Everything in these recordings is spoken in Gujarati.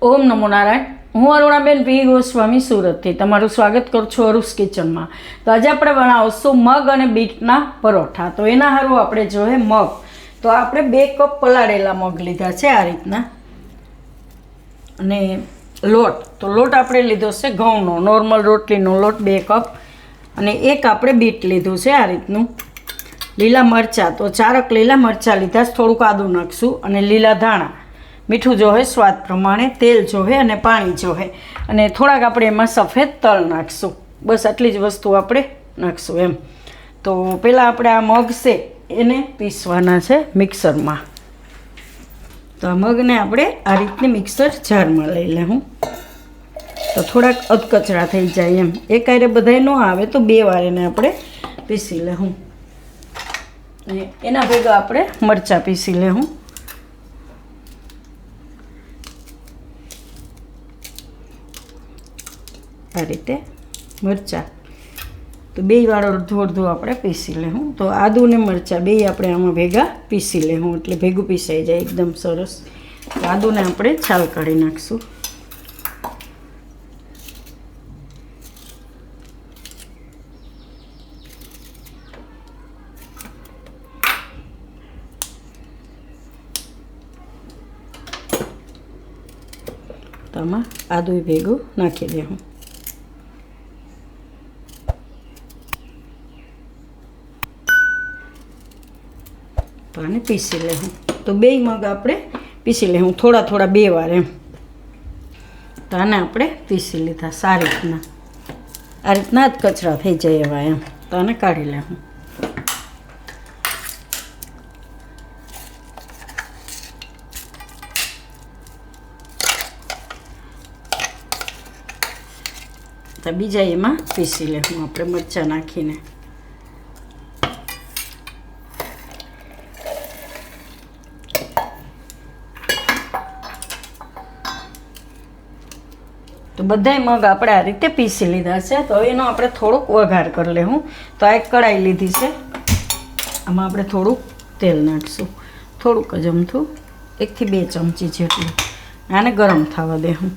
ઓમ નમો નારાયણ. હું અરુણાબેન પી ગોસ્વામી સુરતથી તમારું સ્વાગત કરું છું અરુસ કિચનમાં. તો આજે આપણે બનાવશું મગ અને બીટના પરોઠા. તો એના હારું આપણે જોઈએ મગ. તો આપણે 2 કપ પલાળેલા મગ લીધા છે આ રીતના. અને લોટ, તો લોટ આપણે લીધો છે ઘઉંનો, નોર્મલ રોટલીનો લોટ 2 કપ. અને એક આપણે બીટ લીધું છે આ રીતનું. લીલા મરચાં, તો 4 લીલા મરચાં લીધા, થોડુંક આદું નાખશું. અને લીલા ધાણા, મીઠું જોવે સ્વાદ પ્રમાણે, તેલ જોવે અને પાણી જોવે. અને થોડાક આપણે એમાં સફેદ તલ નાખશું. બસ આટલી જ વસ્તુ આપણે નાખશું એમ. તો પહેલાં આપણે આ મગ છે એને પીસવાના છે મિક્સરમાં. તો આ મગને આપણે આ રીતની મિક્સર જારમાં લઈ લેવું. તો થોડાક અધકચરા થઈ જાય એમ. એક હારે બધાય ન આવે તો 2 વાર એને આપણે પીસી લેવું. અને એના ભેગા આપણે મરચાં પીસી લેવું. આ રીતે મરચાં તો 2 વાર અડધું આપણે પીસી લેવું. તો આદુ ને મરચાં 2 આપણે આમાં ભેગા પીસી લેવું, એટલે ભેગું પીસાઈ જાય એકદમ સરસ. તો આદુને આપણે છાલ કાઢી નાખશું. તો આમાં આદુ ભેગું નાખી દેવું. તો આને પીસી લેવું. તો 2 મગ આપણે પીસી લેવું, થોડા 2 વાર એમ. તો આને આપણે પીસી લીધા સારી રીતના. આ રીતના જ કચરા થઈ જાય એવા એમ. તો આને કાઢી લેવું. તો બીજા એમાં પીસી લેવું આપણે મરચાં નાખીને. તો બધાય મગ આપણે આ રીતે પીસી લીધા છે. તો એનો આપણે થોડુંક વઘાર કરી લેવું. તો આ એક કઢાઈ લીધી છે, આમાં આપણે થોડુંક તેલ નાખીશું, થોડુંક જ અમથું, 1 થી 2 ચમચી જેટલું. આને ગરમ થવા દેવું.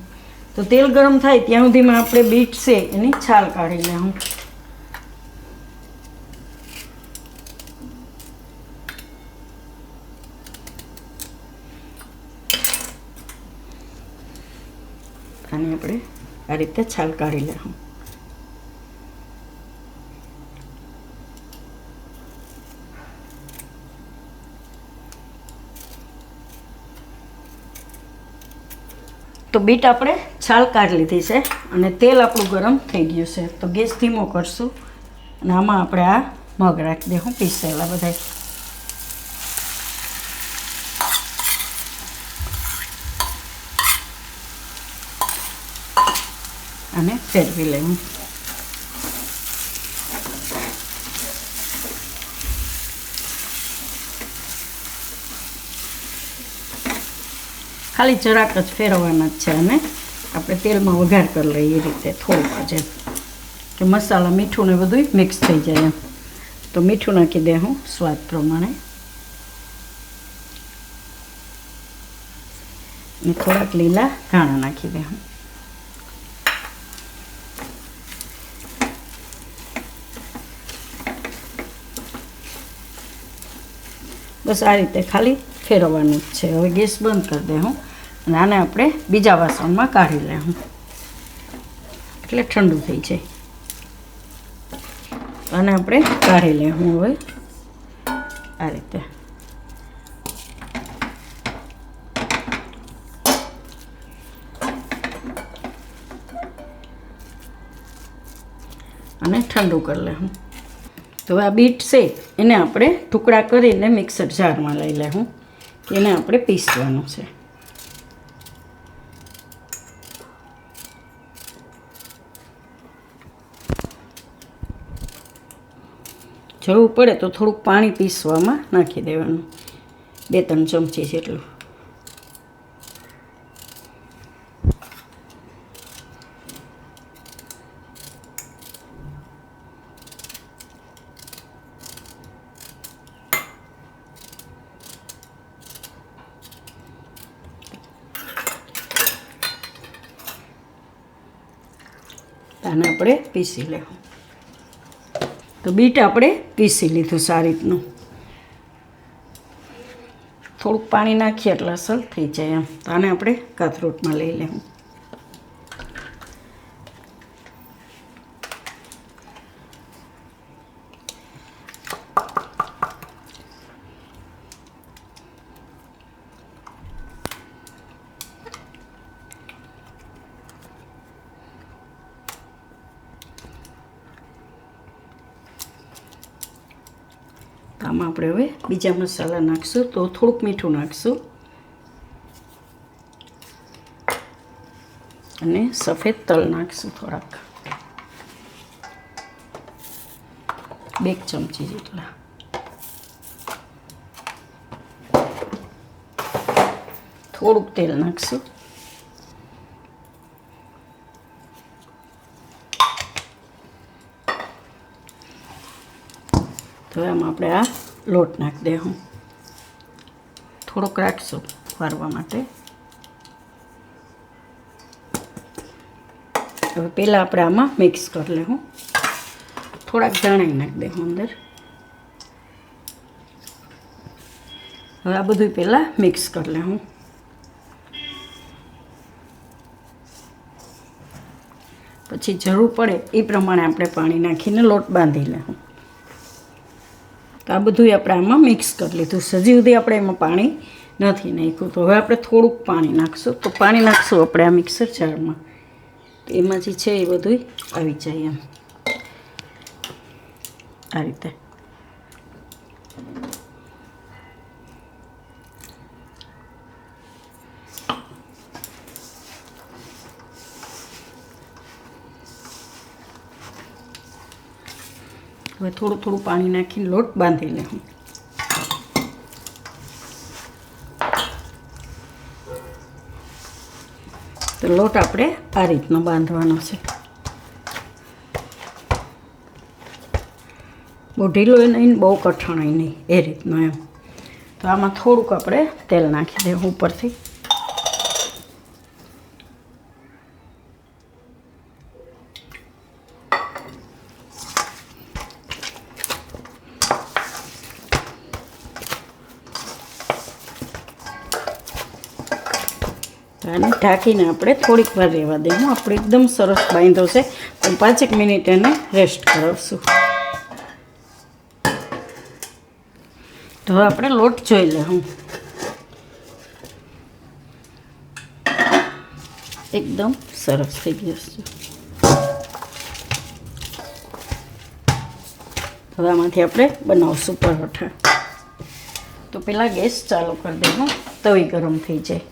તો તેલ ગરમ થાય ત્યાં સુધીમાં આપણે બીટ છે એની છાલ કાઢી લેવું. આને આપણે આ રીતે છાલ કાઢી લેવું. તો બીટ આપણે છાલ કાઢી લીધી છે અને તેલ આપણું ગરમ થઈ ગયું છે. તો ગેસ ધીમો કરશું અને આમાં આપણે આ મગ રાખી દઉં પીસેલા બધા. અને ફેરવી લેવું. ખાલી જરાક જ ફેરવવાના જ છે. અને આપણે તેલમાં વઘાર કરી લઈએ એ રીતે થોડુંક જ એમ, કે મસાલા મીઠું ને બધું મિક્સ થઈ જાય એમ. તો મીઠું નાખી દે હું સ્વાદ પ્રમાણે. અને થોડાક લીલા ધાણા નાખી દે હું. બસ આ રીતે ખાલી ફેરવવાનું જ છે. હવે ગેસ બંધ કરી દે હું. અને આને આપણે બીજા વાસણમાં કાઢી લેવું, એટલે ઠંડુ થઈ જાય. આને આપણે કાઢી લેવું હવે આ રીતે. અને ઠંડુ કરી લેવું. તો આ બીટ છે એને આપણે ટુકડા કરીને મિક્સર જારમાં લઈ લેવું. એને આપણે પીસવાનું છે. જરૂર પડે તો થોડુંક પાણી પીસવામાં નાખી દેવાનું, 2-3 ચમચી જેટલું. આને આપણે પીસી લેવું. તો બીટ આપણે પીસી લીધું સારી રીતનું. થોડુંક પાણી નાખીએ એટલે અસલ થઈ જાય એમ. તો આને આપણે કાથરોટમાં લઈ લેવું. આમાં આપણે હવે બીજા મસાલા નાખીશું. તો થોડુંક મીઠું નાખીશું અને સફેદ તલ નાખીશું થોડાક, 2 ચમચી જેટલા. થોડુંક તેલ નાખીશું. તો આમાં આપણે આ લોટ નાખી દઉં. થોડોક રાખશું વારવા માટે. હવે પહેલાં આપણે આમાં મિક્સ કરી લેવું. થોડાક ધાણા નાખી દઉં અંદર. હવે આ બધું પહેલાં મિક્સ કરી લેવું. પછી જરૂર પડે એ પ્રમાણે આપણે પાણી નાખીને લોટ બાંધી લેવું. તો આ બધું આપણે આમાં મિક્સ કરી લીધું. હજી સુધી આપણે એમાં પાણી નથી નાખ્યું. તો હવે આપણે થોડુંક પાણી નાખીશું. તો પાણી નાખીશું આપણે આ મિક્સર જારમાં. તો એમાં જે છે એ બધું આવી જાય એમ આ રીતે. હવે થોડું થોડું પાણી નાખીને લોટ બાંધી લેવું. તો લોટ આપણે આ રીતનો બાંધવાનો છે. બહુ ઢીલો નહીં, બહુ કઠણાઈ નહીં, એ રીતનો એમ. તો આમાં થોડુંક આપણે તેલ નાખી દેવું ઉપરથી. અને ઢાંકીને આપણે થોડીક વાર રહેવા દઈશું. આપણે એકદમ સરસ બાંધ્યો છે, પણ 5 મિનિટ એને રેસ્ટ કરાવશું. તો હવે આપણે લોટ જોઈ લેવું. એકદમ સરસ થઈ ગયો છે. હવે આમાંથી આપણે બનાવશું પરોઠા. તો પહેલાં ગેસ ચાલુ કરી દઈશું. તવી ગરમ થઈ જાય.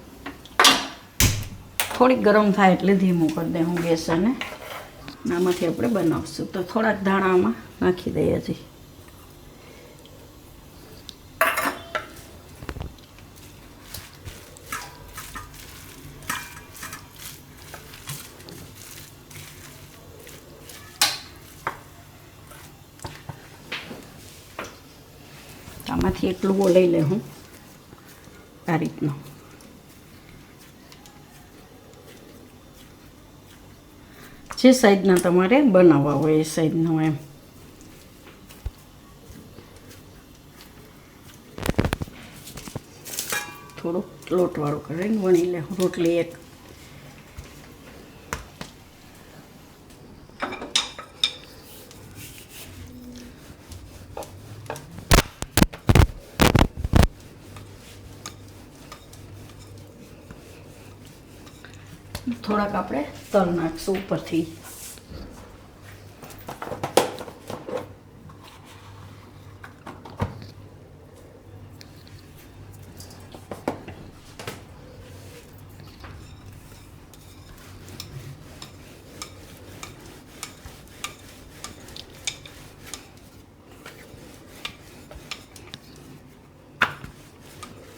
થોડીક ગરમ થાય એટલે ધીમું કરી દઉં ગેસ. અને આમાંથી આપણે બનાવશું. તો થોડાક ધાણામાં નાખી દઈએ છીએ. આમાંથી એટલું લઈ લે હું આ રીતનું. જે સાઈઝના તમારે બનાવવા હોય એ સાઈઝનો એમ. થોડુંક લોટવાળું કરીને વણી લે રોટલી એક. થોડાક આપણે તલ નાખશું ઉપરથી.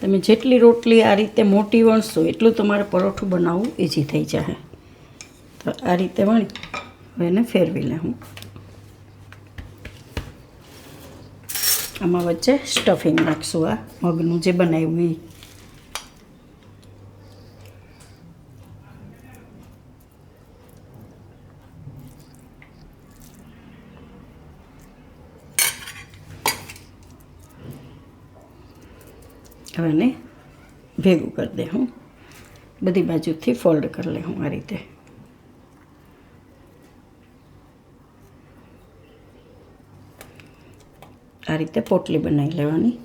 તમે જેટલી રોટલી આ રીતે મોટી વણશો એટલું તમારે પરોઠું બનાવવું ઇઝી થઈ જાય. તો આ રીતે વણી હવે એને ફેરવી લેવું. આમાં વચ્ચે સ્ટફિંગ નાખશું. આ મગનું જે બનાવ્યું એ. હવે એને ભેગું કરી દે હું, બધી બાજુથી ફોલ્ડ કરી લે હું આ રીતે. આ રીતે પોટલી બનાવી લેવાની.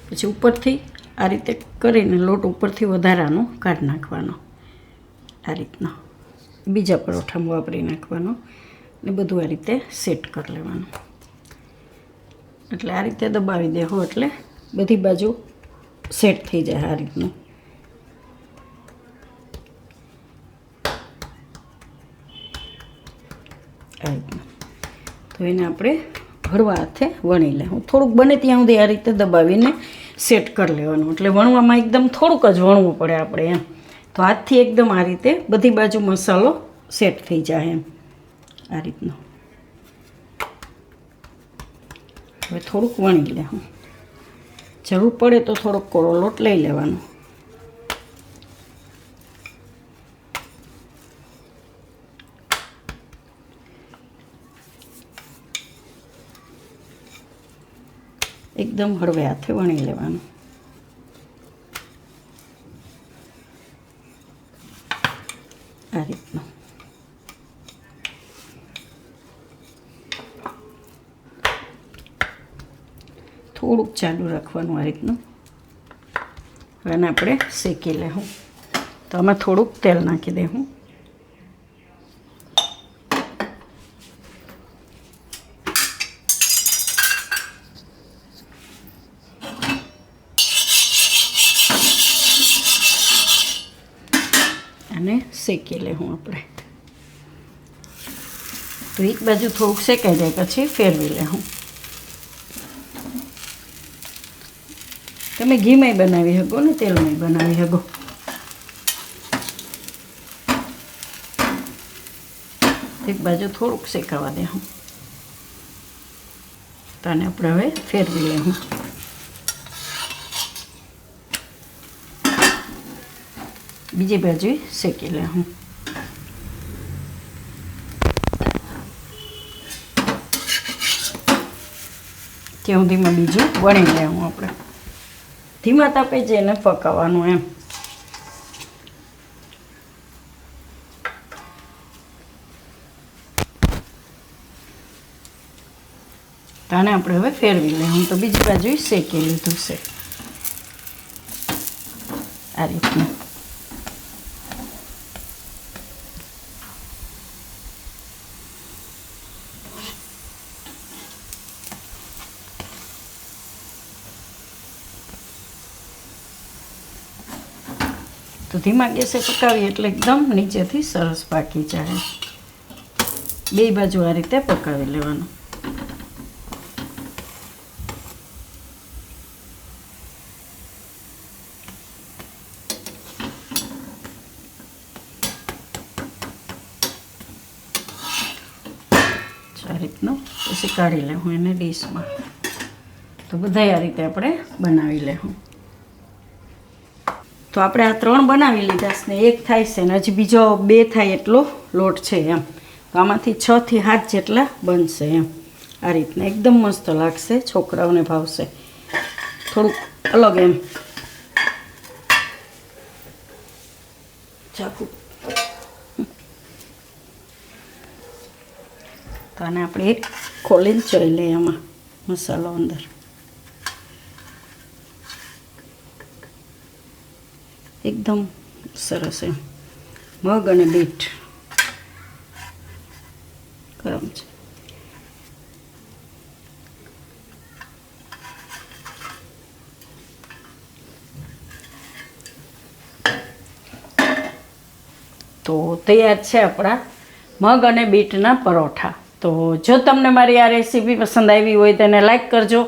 પછી ઉપરથી આ રીતે કરીને લોટ ઉપરથી વધારાનો કાઢી નાખવાનો આ રીતનો, બીજા પરોઠામાં વાપરી નાખવાનો ને બધું આ રીતે સેટ કરી લેવાનું. એટલે આ રીતે દબાવી દેવું એટલે બધી બાજુ સેટ થઈ જાય આ રીતનું. આ રીતનું તો એને આપણે હળવા હાથે વણી લે. હું થોડુંક બને ત્યાં સુધી આ રીતે દબાવીને સેટ કરી લેવાનું. એટલે વણવામાં એકદમ થોડુંક જ વણવું પડે આપણે એમ. તો હાથથી એકદમ આ રીતે બધી બાજુ મસાલો સેટ થઈ જાય એમ આ રીતનો. હવે થોડુંક વણી લે હું, જરૂર પડે તો થોડોક કોરો લોટ લઈ લેવાનો. એકદમ હળવે હાથે વણી લેવાનું. આ રીતનું થોડુંક ચાલુ રાખવાનું આ રીતનું. હવે એને આપણે શેકી લેવું. તો આમાં થોડુંક તેલ નાખી દેવું. અને શેકી લેવું આપણે. તો એક બાજુ થોડુંક શેકાઈ જાય પછી ફેરવી લેવું. તમે ઘીમાંય બનાવી શકો ને તેલમાંય બનાવી શકો. એક બાજુ થોડુંક શેકાવા દે હું. તો આને આપણે હવે ફેરવી લેવું. બીજી બાજુ શેકી લેવું. ત્યાં સુધીમાં બીજું વણી લેવું આપણે. ધીમા તાપે જઈને પકાવવાનું એમ. આને આપણે હવે ફેરવી લેવું. તો બીજી બાજુ શેકી લીધું છે આ રીતનું. તો ધીમા ગેસે પકાવીએ એટલે એકદમ નીચેથી સરસ પાકી જાય. બે બાજુ આ રીતે પકાવી લેવાનું. આ રીતનું પછી કાઢી લેવું એને ડીશમાં. તો બધા આ રીતે આપણે બનાવી લેવું. તો આપણે આ 3 બનાવી લીધા છે ને 1 થાય છે ને હજી બીજો 2 થાય એટલો લોટ છે એમ. તો આમાંથી 6 થી 7 જેટલા બનશે એમ. આ રીતના એકદમ મસ્ત લાગશે, છોકરાઓને ભાવશે. થોડુંક અલગ એમ. ચાકુ તો આને આપણે એક ખોલીને જોઈ લઈએ એમાં મસાલો અંદર. એકદમ સરસ એમ. મગ અને બીટ ગરમ છે. તો તૈયાર છે આપણા મગ અને બીટના પરોઠા. તો જો તમને મારી આ રેસીપી પસંદ આવી હોય તો એને લાઈક કરજો,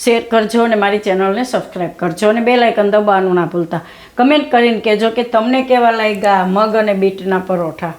શેર કરજો અને મારી ચેનલને સબસ્ક્રાઈબ કરજો અને બેલ આઇકન દબાવવાનું ના ભૂલતા. કમેન્ટ કરીને કહેજો કે તમને કેવા લાગ્યા મગ અને બીટના પરોઠા.